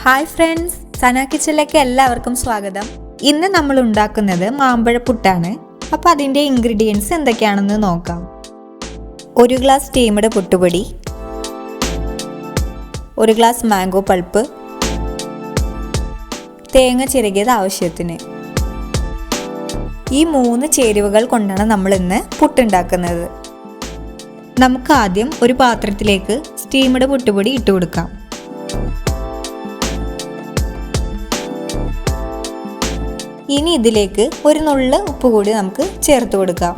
Hi friends, സന കിച്ചണിലേക്ക് എല്ലാവർക്കും സ്വാഗതം. ഇന്ന് നമ്മൾ ഉണ്ടാക്കുന്നത് മാമ്പഴ പുട്ടാണ്. അപ്പോൾ അതിൻ്റെ ഇൻഗ്രീഡിയൻസ് എന്തൊക്കെയാണെന്ന് നോക്കാം. 1 ഗ്ലാസ് സ്റ്റീംഡ് പുട്ടുപൊടി, 1 ഗ്ലാസ് മാംഗോ പൾപ്പ്, തേങ്ങ ചിരകിയത് ആവശ്യത്തിന്. ഈ 3 ചേരുവകൾ കൊണ്ടാണ് നമ്മൾ ഇന്ന് പുട്ടുണ്ടാക്കുന്നത്. നമുക്ക് ആദ്യം ഒരു പാത്രത്തിലേക്ക് സ്റ്റീംഡ് പുട്ടുപൊടി ഇട്ട് കൊടുക്കാം. ഇനി ഇതിലേക്ക് ഒരു നുള്ള് ഉപ്പ് കൂടി നമുക്ക് ചേർത്ത് കൊടുക്കാം.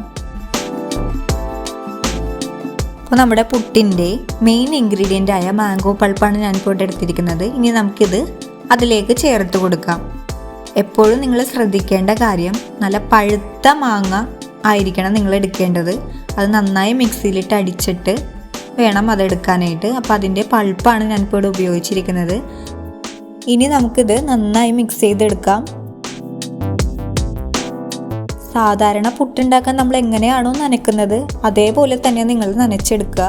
അപ്പോൾ നമ്മുടെ പുട്ടിൻ്റെ മെയിൻ ഇൻഗ്രീഡിയൻ്റ് ആയ മാംഗോ പൾപ്പാണ് ഞാനിപ്പോൾ എടുത്തിരിക്കുന്നത്. ഇനി നമുക്കിത് അതിലേക്ക് ചേർത്ത് കൊടുക്കാം. എപ്പോഴും നിങ്ങൾ ശ്രദ്ധിക്കേണ്ട കാര്യം, നല്ല പഴുത്ത മാങ്ങ ആയിരിക്കണം നിങ്ങൾ എടുക്കേണ്ടത്. അത് നന്നായി മിക്സിയിലിട്ട് അടിച്ചിട്ട് വേണം അതെടുക്കാനായിട്ട്. അപ്പോൾ അതിൻ്റെ പൾപ്പാണ് ഞാനിപ്പോൾ ഇവിടെ ഉപയോഗിച്ചിരിക്കുന്നത്. ഇനി നമുക്കിത് നന്നായി മിക്സ് ചെയ്തെടുക്കാം. സാധാരണ പുട്ടുണ്ടാക്കാൻ നമ്മൾ എങ്ങനെയാണോ നനയ്ക്കുന്നത് അതേപോലെ തന്നെ നിങ്ങൾ നനച്ചെടുക്കുക.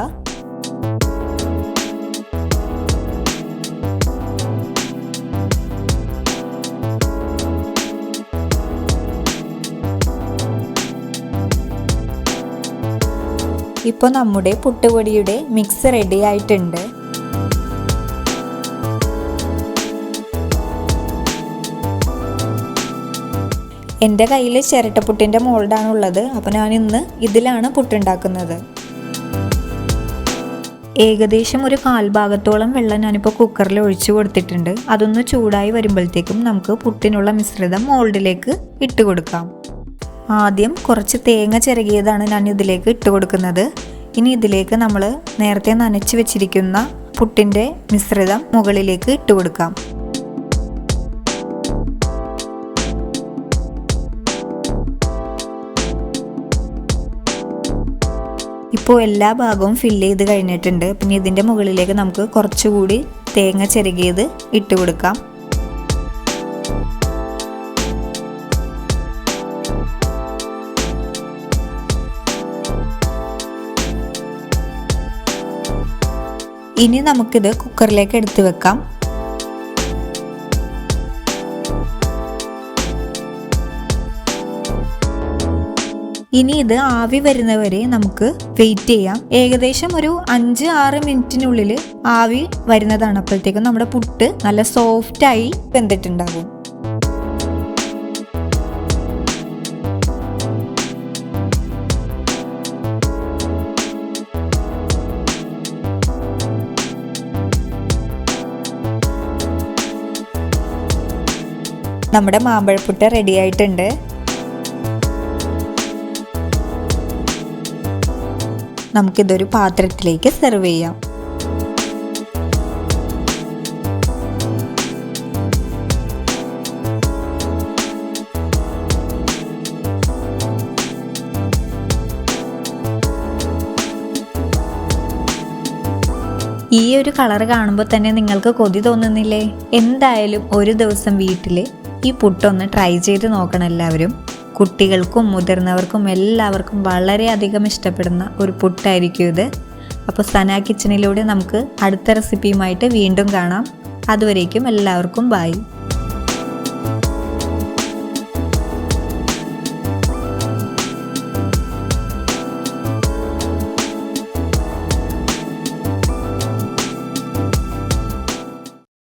ഇപ്പോൾ നമ്മുടെ പുട്ടുപൊടിയുടെ മിക്സ് റെഡി ആയിട്ടുണ്ട്. എൻ്റെ കയ്യിൽ ചിരട്ടപ്പുട്ടിൻ്റെ മോൾഡാണുള്ളത്. അപ്പോൾ ഞാൻ ഇന്ന് ഇതിലാണ് പുട്ടുണ്ടാക്കുന്നത്. ഏകദേശം ഒരു 1/4 ഭാഗത്തോളം വെള്ളം ഞാനിപ്പോൾ കുക്കറിൽ ഒഴിച്ചു കൊടുത്തിട്ടുണ്ട്. അതൊന്ന് ചൂടായി വരുമ്പോഴത്തേക്കും നമുക്ക് പുട്ടിനുള്ള മിശ്രിതം മോൾഡിലേക്ക് ഇട്ട് കൊടുക്കാം. ആദ്യം കുറച്ച് തേങ്ങ ചിരകിയതാണ് ഞാൻ ഇതിലേക്ക് ഇട്ട് കൊടുക്കുന്നത്. ഇനി ഇതിലേക്ക് നമ്മൾ നേരത്തെ നനച്ച് വെച്ചിരിക്കുന്ന പുട്ടിൻ്റെ മിശ്രിതം മുകളിലേക്ക് ഇട്ട് കൊടുക്കാം. ഇപ്പോൾ എല്ലാ ഭാഗവും ഫില്ല് ചെയ്ത് കഴിഞ്ഞിട്ടുണ്ട്. പിന്നെ ഇതിൻ്റെ മുകളിലേക്ക് നമുക്ക് കുറച്ചുകൂടി തേങ്ങ ചിരകിയത് ഇട്ട് കൊടുക്കാം. ഇനി നമുക്കിത് കുക്കറിലേക്ക് എടുത്തു വെക്കാം. ഇനി ഇത് ആവി വരുന്നവരെ നമുക്ക് വെയിറ്റ് ചെയ്യാം. ഏകദേശം ഒരു 5-6 മിനിറ്റിനുള്ളിൽ ആവി വരുന്നതാണ്. അപ്പോഴത്തേക്കും നമ്മുടെ പുട്ട് നല്ല സോഫ്റ്റായി വെന്തിട്ടുണ്ടാകും. നമ്മുടെ മാമ്പഴപ്പുട്ട് റെഡി ആയിട്ടുണ്ട്. നമുക്കിതൊരു പാത്രത്തിലേക്ക് സെർവ് ചെയ്യാം. ഈ ഒരു കളർ കാണുമ്പോൾ തന്നെ നിങ്ങൾക്ക് കൊതി തോന്നുന്നില്ലേ? എന്തായാലും ഒരു ദിവസം വീട്ടിൽ ഈ പുട്ടൊന്ന് ട്രൈ ചെയ്ത് നോക്കണം എല്ലാവരും. കുട്ടികൾക്കും മുതിർന്നവർക്കും എല്ലാവർക്കും വളരെയധികം ഇഷ്ടപ്പെടുന്ന ഒരു പുട്ടായിരിക്കും ഇത്. അപ്പോൾ സന കിച്ചണിലൂടെ നമുക്ക് അടുത്ത റെസിപ്പിയുമായിട്ട് വീണ്ടും കാണാം. അതുവരേക്കും എല്ലാവർക്കും ബൈ.